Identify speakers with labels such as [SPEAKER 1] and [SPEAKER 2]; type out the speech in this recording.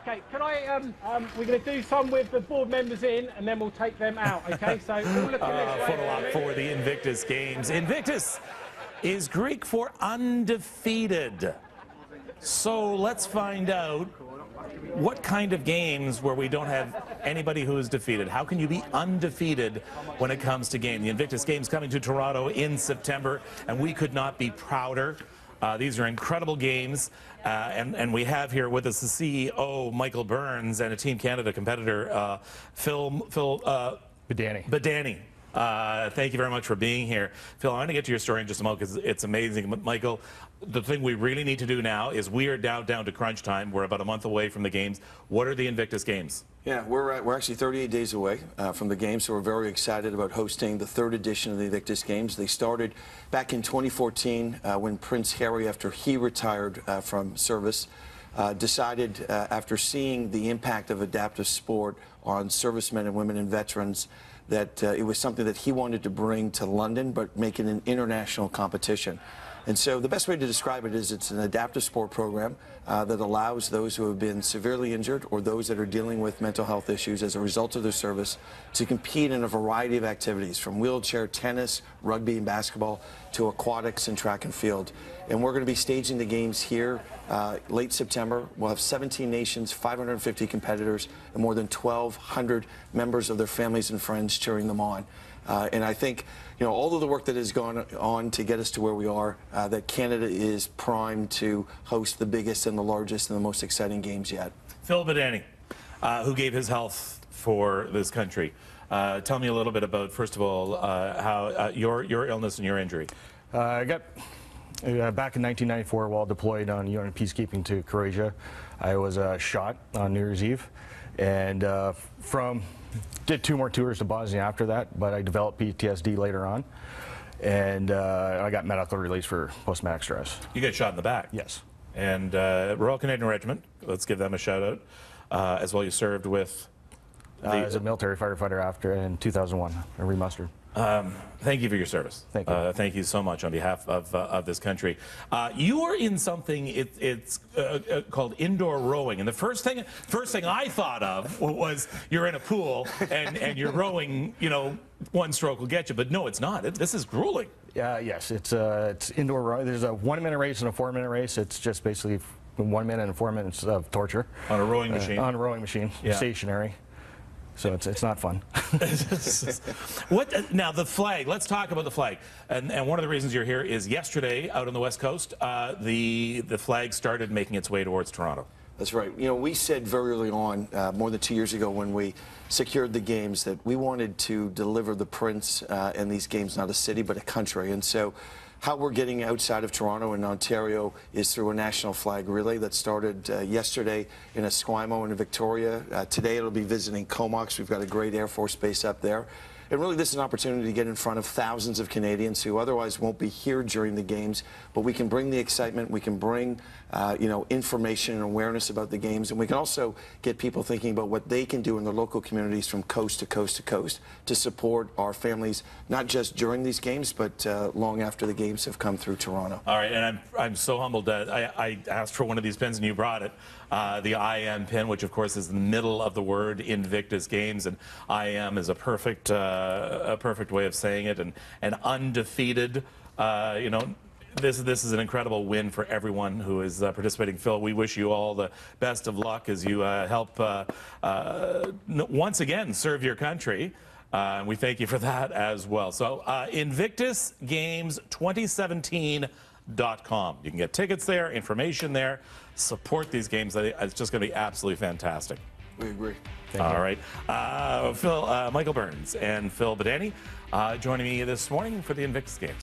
[SPEAKER 1] Okay, can I, we're going to do some with the board members in, and then we'll take them out, okay? So all looking this way.
[SPEAKER 2] Photo op for the Invictus Games. Invictus is Greek for undefeated. So let's find out what kind of games where we don't have anybody who is defeated. How can you be undefeated when it comes to game? The Invictus Games coming to Toronto in September, and we could not be prouder. These are incredible games, and we have here with us the CEO, Michael Burns, and a Team Canada competitor, Phil Badanai. Thank you very much for being here. Phil, I want to get to your story in just a moment because it's amazing. But Michael, the thing we really need to do now is we are down to crunch time. We're about a month away from the games. What are the Invictus Games?
[SPEAKER 3] Yeah, we're actually 38 days away from the games, so we're very excited about hosting the third edition of the Invictus Games. They started back in 2014 when Prince Harry, after he retired from service, decided after seeing the impact of adaptive sport on servicemen and women and veterans that it was something that he wanted to bring to London, but make it an international competition. And so the best way to describe it is it's an adaptive sport program that allows those who have been severely injured or those that are dealing with mental health issues as a result of their service to compete in a variety of activities, from wheelchair, tennis, rugby and basketball to aquatics and track and field. And we're going to be staging the games here late September. We'll have 17 nations, 550 competitors, and more than 1,200 members of their families and friends cheering them on. And I think, you know, all of the work that has gone on to get us to where we are, that Canada is primed to host the biggest and the largest and the most exciting games yet.
[SPEAKER 2] Phil Badanai, who gave his health for this country. Tell me a little bit about, first of all, how your illness and your injury.
[SPEAKER 4] I got back in 1994 while deployed on UN peacekeeping to Croatia. I was shot on New Year's Eve, and did 2 more tours to Bosnia after that, but I developed PTSD later on, and I got medical release for post-traumatic stress.
[SPEAKER 2] You got shot in the back?
[SPEAKER 4] Yes.
[SPEAKER 2] And Royal Canadian Regiment, let's give them a shout out. As well, you served with
[SPEAKER 4] as a military firefighter after in 2001, I remustered.
[SPEAKER 2] Thank you for your service.
[SPEAKER 4] Thank you.
[SPEAKER 2] Thank you so much on behalf of this country. You are in something it's called indoor rowing, and the first thing I thought of was you're in a pool and you're rowing. You know, 1 stroke will get you, but no, it's not. This is grueling.
[SPEAKER 4] Yes, it's indoor rowing. There's a 1-minute race and a 4-minute race. It's just basically 1 minute and 4 minutes of torture
[SPEAKER 2] on a rowing machine.
[SPEAKER 4] On a rowing machine, yeah. Stationary. So it's not fun.
[SPEAKER 2] Now the flag, let's talk about the flag. And one of the reasons you're here is yesterday out on the West Coast, the flag started making its way towards Toronto.
[SPEAKER 3] That's right. You know, we said very early on, more than 2 years ago when we secured the games, that we wanted to deliver the Prince and these games, not a city, but a country. And so how we're getting outside of Toronto and Ontario is through a national flag relay that started yesterday in Esquimalt in Victoria. Today it'll be visiting Comox. We've got a great Air Force base up there. And really this is an opportunity to get in front of thousands of Canadians who otherwise won't be here during the games, but we can bring the excitement, we can bring you know, information and awareness about the games, and we can also get people thinking about what they can do in their local communities from coast to coast to coast to support our families, not just during these games, but long after the games have come through Toronto.
[SPEAKER 2] All right, and I'm so humbled that I asked for one of these pins and you brought it. The I am pin, which of course is the middle of the word Invictus Games, and I am is a perfect way of saying it, and undefeated. You know, this is an incredible win for everyone who is participating. Phil, we wish you all the best of luck as you help once again serve your country. And we thank you for that as well. So Invictus Games 2017.com. You can get tickets there, information there, support these games. It's just going to be absolutely fantastic.
[SPEAKER 3] We agree.
[SPEAKER 2] All right. Michael Burns and Phil Badanai joining me this morning for the Invictus Games.